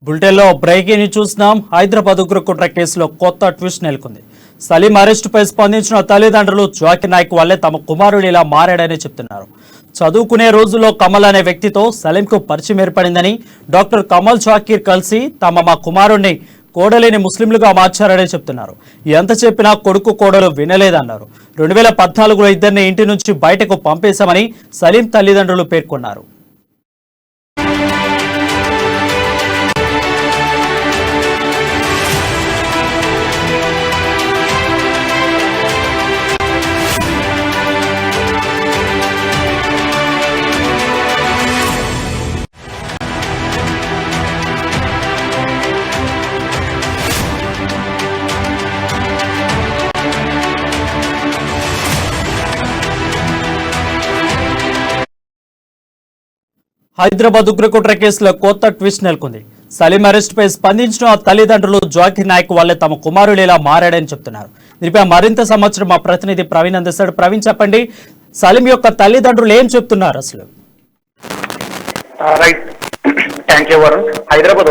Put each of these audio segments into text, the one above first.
బులెటిన్లో breaking news చూస్తున్నాం. హైదరాబాద్ ఉగ్రకుట్ర కేసులో కొత్త ట్విస్ట్ నెలకొంది. సలీం అరెస్టుపై స్పందించిన తల్లిదండ్రులు జాకిర్ నాయక్ వల్లే తమ కుమారుడు ఇలా మారాడని చెప్తున్నారు. చదువుకునే రోజుల్లో కమల్ అనే వ్యక్తితో సలీంకు పరిచయం ఏర్పడిందని, డాక్టర్ కమల్ జాకీర్ కలిసి మా కుమారుడిని కోడలేని ముస్లింలుగా మార్చారని చెప్తున్నారు. ఎంత చెప్పినా కొడుకు కోడలు వినలేదన్నారు. 2014లో ఇద్దరిని ఇంటి నుంచి బయటకు పంపేశామని సలీం తల్లిదండ్రులు పేర్కొన్నారు. హైదరాబాద్ ఉగ్రకుట్ర కేసులో కొత్త ట్విస్ట్ నెలకొంది. సలీం అరెస్టుపై స్పందించిన తల్లిదండ్రులు జాకిర్ నాయక్ వల్లే తమ కుమారుడు ఇలా మారాడని చెప్తున్నారు. దీనిపై మరింత సమాచారం మా ప్రతినిధి ప్రవీణ్ అందిస్తాడు. ప్రవీణ్, చెప్పండి, సలీం యొక్క తల్లిదండ్రులు ఏం చెప్తున్నారు అసలు? Right, thank you Varun. Hyderabad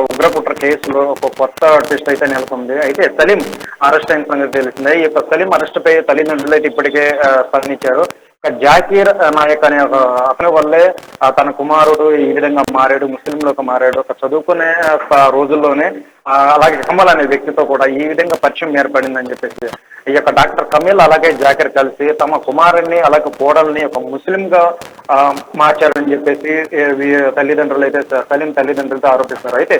ఉగ్రకుట్ర కేసులో ఒక కొత్త ట్విస్ట్ అయితే నెలకొంది. అయితే సలీం అరెస్ట్ అయిన సంగతి తెలిసిందే. ఈ యొక్క సలీం అరెస్ట్ పై తల్లిదండ్రులు అయితే ఇప్పటికే స్పందించారు. జాకీర్ నాయక్ అనే ఒక అతని వల్లే తన కుమారుడు ఈ విధంగా మారాడు, ముస్లింలోకి మారాడు. ఒక చదువుకునే రోజుల్లోనే అలాగే కమల్ అనే వ్యక్తితో కూడా ఈ విధంగా పరిచయం ఏర్పడిందని చెప్పేసి ఈ యొక్క డాక్టర్ కమల్ అలాగే జాకీర్ కలిసి తమ కుమారుడిని అలాగే కోడల్ని ఒక ముస్లింగా మార్చారని చెప్పేసి తల్లిదండ్రులు అయితే సలీం తల్లిదండ్రులతో ఆరోపిస్తారు. అయితే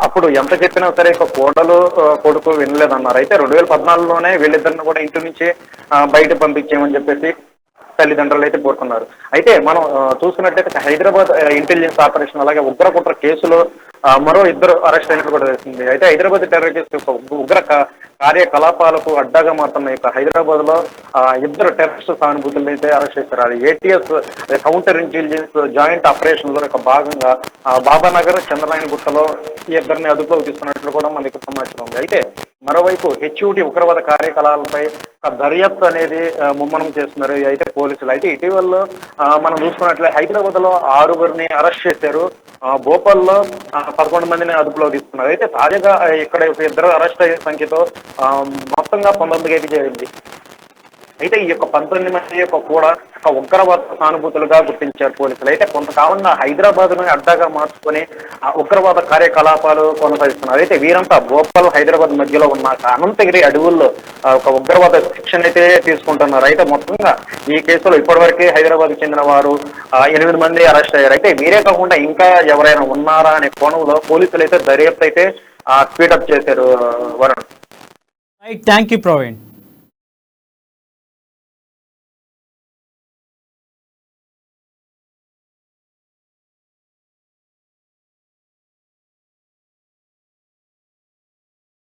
అప్పుడు ఎంత చెప్పినా సరే ఇక కోడలు కొడుకు వినలేదన్నారు. అయితే 2014లోనే వీళ్ళిద్దరిని కూడా ఇంటి నుంచి బయట పంపించామని చెప్పేసి తల్లిదండ్రులు అయితే కోరుకున్నారు. అయితే మనం చూసుకున్నట్టయితే హైదరాబాద్ ఇంటెలిజెన్స్ ఆపరేషన్ అలాగే ఉగ్రకుట్ర కేసులో మరో ఇద్దరు అరెస్ట్ అయినట్టు కూడా తెలిసింది. అయితే హైదరాబాద్ టెర్రరిస్ట్ ఉగ్ర కార్యకలాపాలకు అడ్డాగా మారుతున్న ఇక హైదరాబాద్ లో ఇద్దరు టెర్రరిస్ట్ సానుభూతులను అయితే అరెస్ట్ చేశారు. అది ATS counter intelligence joint operation లో భాగంగా బాబానగర్ చంద్రనాయనగుట్టలో ఈ ఇద్దరిని అదుపులోకి తీసుకున్నట్లు కూడా మనకి సమాచారం ఉంది. అయితే మరోవైపు HUT ఉగ్రవాద కార్యకలాపాలపై దర్యాప్తు అనేది ముమ్మరం చేస్తున్నారు అయితే పోలీసులు. అయితే ఇటీవల మనం చూసుకున్నట్లే హైదరాబాద్ లో 6గురిని అరెస్ట్ చేశారు. భోపాల్లో 11 మందిని అదుపులో తీసుకున్నారు. అయితే తాజాగా ఇక్కడ ఇద్దరు అరెస్ట్ అయ్యే సంఖ్యతో మొత్తంగా 19 అయితే చేరింది. అయితే ఈ యొక్క 19 మంది యొక్క కూడా ఒక ఉగ్రవాద సానుభూతులుగా గుర్తించారు పోలీసులు. అయితే కొంతకాలంగా హైదరాబాద్ ను అడ్డాగా మార్చుకొని ఉగ్రవాద కార్యకలాపాలు కొనసాగిస్తున్నారు. అయితే వీరంతా భోపాల్ హైదరాబాద్ మధ్యలో ఉన్న అనంతగిరి అడవుల్లో ఒక ఉగ్రవాద శిక్షణ అయితే తీసుకుంటున్నారు. అయితే మొత్తంగా ఈ కేసులో ఇప్పటివరకే హైదరాబాద్ చెందిన వారు 8 మంది అరెస్ట్ అయ్యారు. అయితే వీరే కాకుండా ఇంకా ఎవరైనా ఉన్నారా అనే కోణంలో పోలీసులు అయితే దర్యాప్తు అయితే స్పీడప్ చేశారు. Varun, thank you Praveen.